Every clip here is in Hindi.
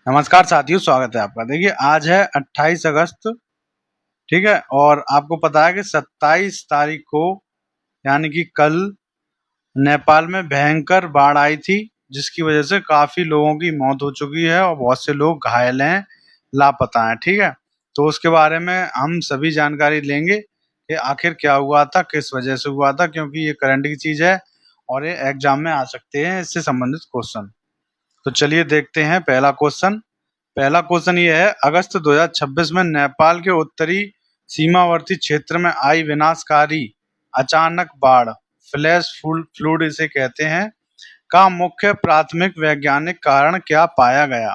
नमस्कार साथियों, स्वागत है आपका। देखिए आज है 28 अगस्त, ठीक है। और आपको पता है कि 27 तारीख को यानी कि कल नेपाल में भयंकर बाढ़ आई थी, जिसकी वजह से काफी लोगों की मौत हो चुकी है और बहुत से लोग घायल हैं, लापता हैं, ठीक है। तो उसके बारे में हम सभी जानकारी लेंगे कि आखिर क्या हुआ था, किस वजह से हुआ था, क्योंकि ये करंट की चीज है और ये एग्जाम में आ सकते हैं इससे संबंधित क्वेश्चन। तो चलिए देखते हैं पहला क्वेश्चन ये है, अगस्त 2026 में नेपाल के उत्तरी सीमावर्ती क्षेत्र में आई विनाशकारी अचानक बाढ़, फ्लैश फ्लूड इसे कहते हैं, का मुख्य प्राथमिक वैज्ञानिक कारण क्या पाया गया?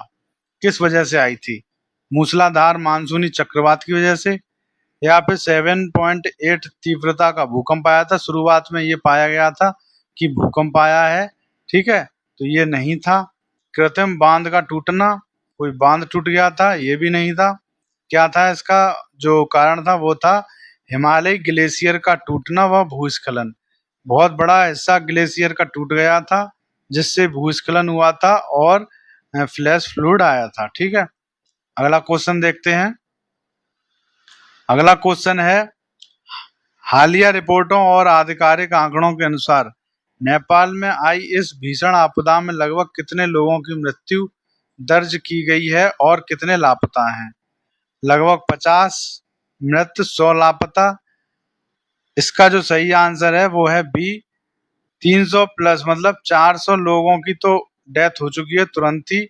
किस वजह से आई थी? मूसलाधार मानसूनी चक्रवात की वजह से, या फिर 7.8 तीव्रता का भूकंप आया था? शुरुआत में ये पाया गया था कि भूकंप आया है, ठीक है, तो ये नहीं था। कृत्रिम बांध का टूटना, कोई बांध टूट गया था, ये भी नहीं था। क्या था इसका जो कारण था? वो था हिमालय ग्लेशियर का टूटना व भूस्खलन। बहुत बड़ा हिस्सा ग्लेशियर का टूट गया था, जिससे भूस्खलन हुआ था और फ्लैश फ्लूड आया था, ठीक है। अगला क्वेश्चन देखते हैं। अगला क्वेश्चन है, हालिया रिपोर्टों और आधिकारिक आंकड़ों के अनुसार नेपाल में आई इस भीषण आपदा में लगभग कितने लोगों की मृत्यु दर्ज की गई है और कितने लापता हैं? लगभग 50 मृत, 100 लापता। इसका जो सही आंसर है वो है बी, 300 प्लस, मतलब 400 लोगों की तो डेथ हो चुकी है तुरंत ही,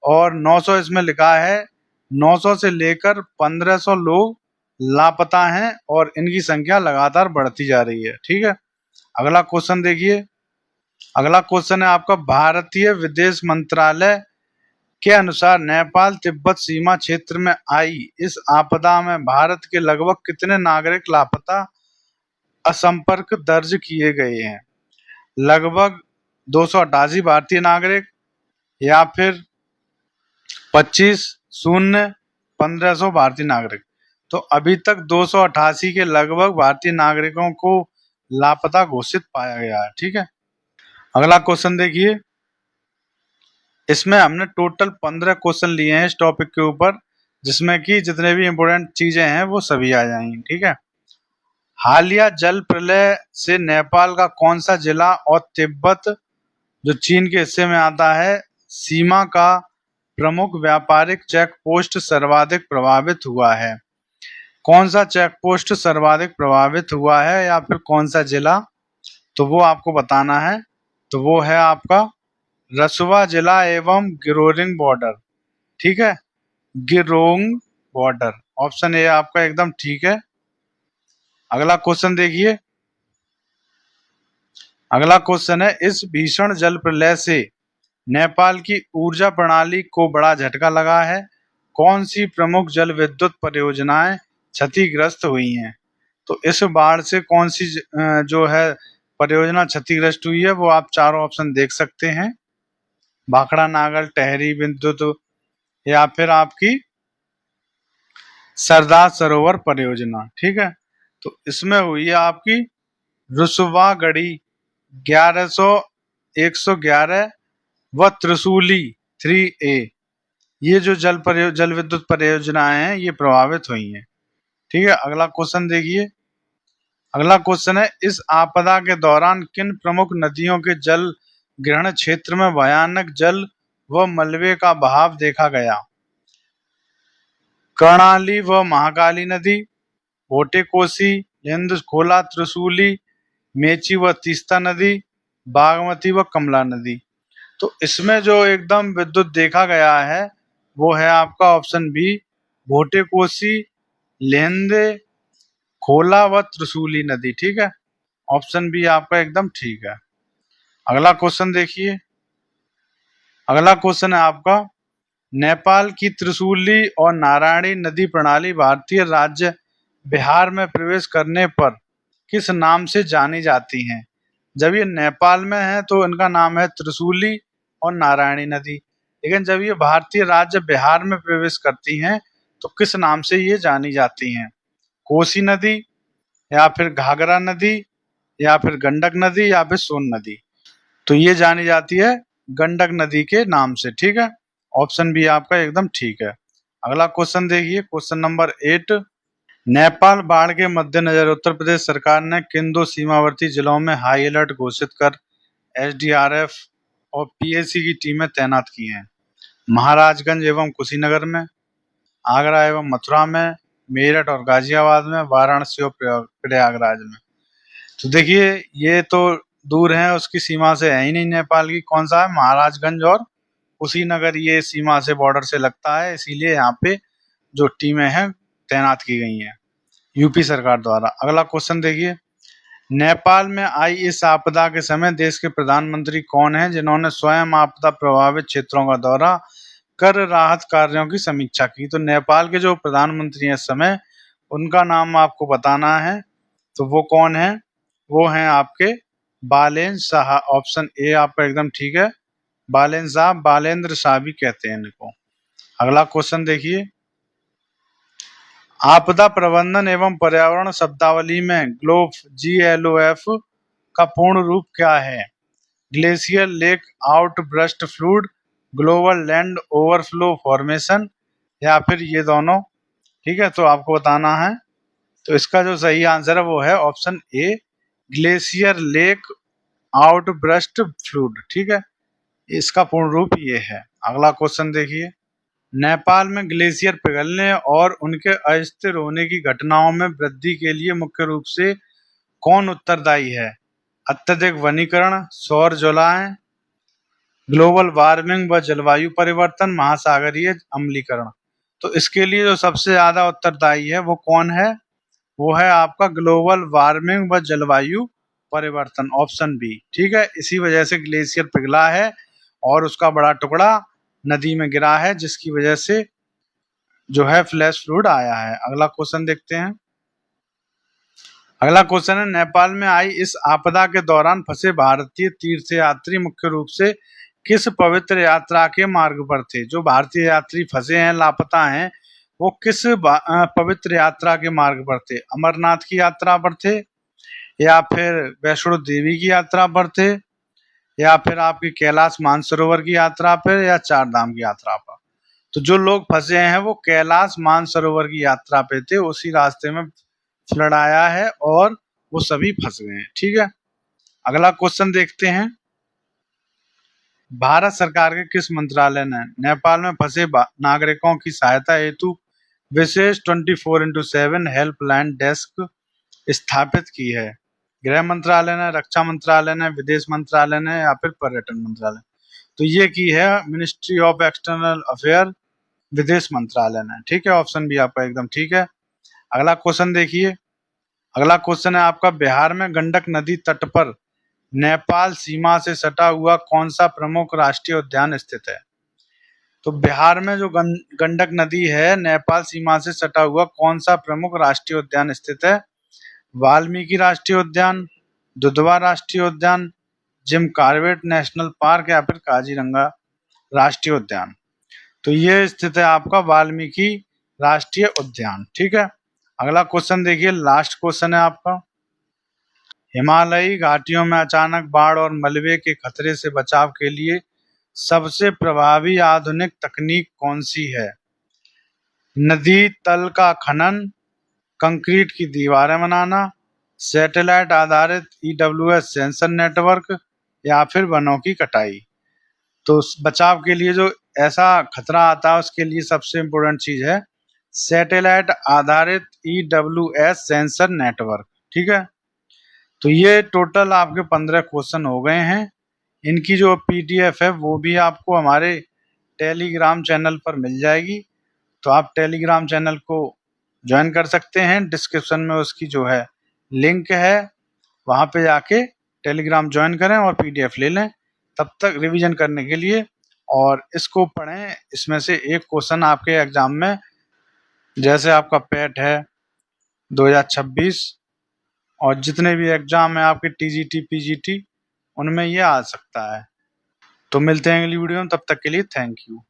और 900 इसमें लिखा है, 900 से लेकर 1500 लोग लापता हैं और इनकी संख्या लगातार बढ़ती जा रही है, ठीक है। अगला क्वेश्चन देखिए। अगला क्वेश्चन है आपका, भारतीय विदेश मंत्रालय के अनुसार नेपाल तिब्बत सीमा क्षेत्र में आई इस आपदा में भारत के लगभग कितने नागरिक लापता असंपर्क दर्ज किए गए हैं? लगभग 288 भारतीय नागरिक, या फिर 25,000 भारतीय नागरिक? तो अभी तक 288 के लगभग भारतीय नागरिकों को लापता घोषित पाया गया है, ठीक है। अगला क्वेश्चन देखिए। इसमें हमने टोटल 15 क्वेश्चन लिए हैं इस टॉपिक के ऊपर, जिसमें कि जितने भी इंपोर्टेंट चीजें हैं वो सभी आ जाएंगी, ठीक है। हालिया जल प्रलय से नेपाल का कौन सा जिला और तिब्बत जो चीन के हिस्से में आता है, सीमा का प्रमुख व्यापारिक चेक पोस्ट सर्वाधिक प्रभावित हुआ है? कौन सा चेक पोस्ट सर्वाधिक प्रभावित हुआ है या फिर कौन सा जिला, तो वो आपको बताना है। तो वो है आपका रसुवा जिला एवं गिरोरिंग बॉर्डर, ठीक है, गिरोंग बॉर्डर। ऑप्शन ए आपका एकदम ठीक है। अगला क्वेश्चन देखिए। अगला क्वेश्चन है, इस भीषण जल प्रलय से नेपाल की ऊर्जा प्रणाली को बड़ा झटका लगा है। कौन सी प्रमुख जल विद्युत परियोजनाएं क्षतिग्रस्त हुई हैं? तो इस बाढ़ से कौन सी जो है परियोजना क्षतिग्रस्त हुई है, वो आप चारों ऑप्शन देख सकते हैं। भाखड़ा नागल टहरी विद्युत, या फिर आपकी सरदार सरोवर परियोजना, ठीक है। तो इसमें हुई है आपकी रुसवागढ़ी 1100 111 व त्रिशूली 3A। ये जो जल विद्युत परियोजनाएं हैं ये प्रभावित हुई हैं, ठीक है। अगला क्वेश्चन देखिए। अगला क्वेश्चन है, इस आपदा के दौरान किन प्रमुख नदियों के जल ग्रहण क्षेत्र में भयानक जल व मलबे का बहाव देखा गया? कर्णाली व महाकाली नदी, भोटे कोसी, हिंद खोला त्रिशूली, मेची व तीस्ता नदी, बागमती व कमला नदी। तो इसमें जो एकदम विद्युत देखा गया है वो है आपका ऑप्शन बी, भोटे कोसी, लेंदे, खोला व त्रिशूली नदी, ठीक है। ऑप्शन बी आपका एकदम ठीक है। अगला क्वेश्चन देखिए। अगला क्वेश्चन है आपका, नेपाल की त्रिशूली और नारायणी नदी प्रणाली भारतीय राज्य बिहार में प्रवेश करने पर किस नाम से जानी जाती हैं? जब ये नेपाल में है तो इनका नाम है त्रिशूली और नारायणी नदी, लेकिन जब ये भारतीय राज्य बिहार में प्रवेश करती हैं तो किस नाम से ये जानी जाती हैं? कोसी नदी, या फिर घाघरा नदी, या फिर गंडक नदी, या फिर सोन नदी? तो ये जानी जाती है गंडक नदी के नाम से, ठीक है। ऑप्शन बी आपका एकदम ठीक है। अगला क्वेश्चन देखिए, क्वेश्चन नंबर 8। नेपाल बाढ़ के मद्देनजर उत्तर प्रदेश सरकार ने किन दो सीमावर्ती जिलों में हाई अलर्ट घोषित कर एसडीआरएफ और पीएसी की टीमें तैनात की हैं? महाराजगंज एवं कुशीनगर में, आगरा एवं मथुरा में, मेरठ और गाजियाबाद में, वाराणसी और प्रयागराज में। तो देखिए ये तो दूर है, उसकी सीमा से है ही नहीं नेपाल की। कौन सा है? महाराजगंज और कुशीनगर, ये सीमा से बॉर्डर से लगता है, इसीलिए यहाँ पे जो टीमें हैं तैनात की गई हैं यूपी सरकार द्वारा। अगला क्वेश्चन देखिए, नेपाल में आई इस आपदा के समय देश के प्रधानमंत्री कौन हैं जिन्होंने स्वयं आपदा प्रभावित क्षेत्रों का दौरा कर राहत कार्यों की समीक्षा की? तो नेपाल के जो प्रधानमंत्री हैं इस समय, उनका नाम आपको बताना है। तो वो कौन है? वो हैं आपके बालेन शाह। ऑप्शन ए आपका एकदम ठीक है, बालेन शाह, बालेंद्र शाह भी कहते हैं इनको। अगला क्वेश्चन देखिए, आपदा प्रबंधन एवं पर्यावरण शब्दावली में GLOF का पूर्ण रूप क्या है? Glacier lake outburst fluid, global land overflow formation, या फिर ये दोनों? ठीक है, तो आपको बताना है। तो इसका जो सही आंसर है वो है option A, glacier lake outburst fluid. ठीक है, इसका पूर्ण रूप ये है। अगला क्वेश्चन देखिए, नेपाल में ग्लेशियर पिघलने और उनके अस्थिर होने की घटनाओं में वृद्धि के लिए मुख्य रूप से कौन उत्तरदायी है? अत्यधिक वनीकरण, सौर ज्वालाएं, ग्लोबल वार्मिंग व जलवायु परिवर्तन, महासागरीय अम्लीकरण। तो इसके लिए जो सबसे ज्यादा उत्तरदायी है वो कौन है? वो है आपका ग्लोबल वार्मिंग व जलवायु परिवर्तन, ऑप्शन बी। ठीक है, इसी वजह से ग्लेशियर पिघला है और उसका बड़ा टुकड़ा नदी में गिरा है, जिसकी वजह से जो है फ्लैश फ्लड आया है। अगला क्वेश्चन देखते हैं। अगला क्वेश्चन है, नेपाल में आई इस आपदा के दौरान फंसे भारतीय तीर्थयात्री मुख्य रूप से किस पवित्र यात्रा के मार्ग पर थे? जो भारतीय यात्री फंसे हैं, लापता हैं, वो किस पवित्र यात्रा के मार्ग पर थे? अमरनाथ की यात्रा पर थे, या फिर वैष्णो देवी की यात्रा पर थे, या फिर आपकी कैलाश मानसरोवर की यात्रा पर, या चार धाम की यात्रा पर? तो जो लोग फंसे हैं वो कैलाश मानसरोवर की यात्रा पे थे, उसी रास्ते में फ्लड आया है और वो सभी फंस गए हैं। ठीक है, अगला क्वेश्चन देखते हैं। भारत सरकार के किस मंत्रालय ने नेपाल में फंसे नागरिकों की सहायता हेतु विशेष 24x7 हेल्पलाइन डेस्क स्थापित की है? गृह मंत्रालय ने, रक्षा मंत्रालय ने, विदेश मंत्रालय ने, या फिर पर्यटन मंत्रालय? तो ये की है मिनिस्ट्री ऑफ एक्सटर्नल अफेयर, विदेश मंत्रालय ने। ठीक है, ऑप्शन बी आपका एकदम ठीक है। अगला क्वेश्चन देखिए, अगला क्वेश्चन है आपका, बिहार में गंडक नदी तट पर नेपाल सीमा से सटा हुआ कौन सा प्रमुख राष्ट्रीय उद्यान स्थित है? तो बिहार में जो गंडक नदी है, नेपाल सीमा से सटा हुआ कौन सा प्रमुख राष्ट्रीय उद्यान स्थित है? वाल्मीकि राष्ट्रीय उद्यान, दुधवा राष्ट्रीय उद्यान, जिम कॉर्बेट नेशनल पार्क, या फिर काजीरंगा राष्ट्रीय उद्यान? तो ये स्थित है आपका वाल्मीकि राष्ट्रीय उद्यान। ठीक है, अगला क्वेश्चन देखिए, लास्ट क्वेश्चन है आपका, हिमालयी घाटियों में अचानक बाढ़ और मलबे के खतरे से बचाव के लिए सबसे प्रभावी आधुनिक तकनीक कौन सी है? नदी तल का खनन, कंक्रीट की दीवारें बनाना, सैटेलाइट आधारित EWS सेंसर नेटवर्क, या फिर वनों की कटाई? तो बचाव के लिए जो ऐसा खतरा आता है उसके लिए सबसे इम्पोर्टेंट चीज है सैटेलाइट आधारित EWS सेंसर नेटवर्क। ठीक है, तो ये टोटल आपके 15 क्वेश्चन हो गए हैं। इनकी जो PDF है वो भी आपको हमारे टेलीग्राम चैनल पर मिल जाएगी, तो आप टेलीग्राम चैनल को ज्वाइन कर सकते हैं। डिस्क्रिप्शन में उसकी जो है लिंक है, वहाँ पे जाके टेलीग्राम ज्वाइन करें और PDF ले लें तब तक रिवीजन करने के लिए, और इसको पढ़ें। इसमें से एक क्वेश्चन आपके एग्जाम में, जैसे आपका पेट है 2026 और जितने भी एग्जाम है आपके TGT PGT, उनमें ये आ सकता है। तो मिलते हैं अगली वीडियो में, तब तक के लिए थैंक यू।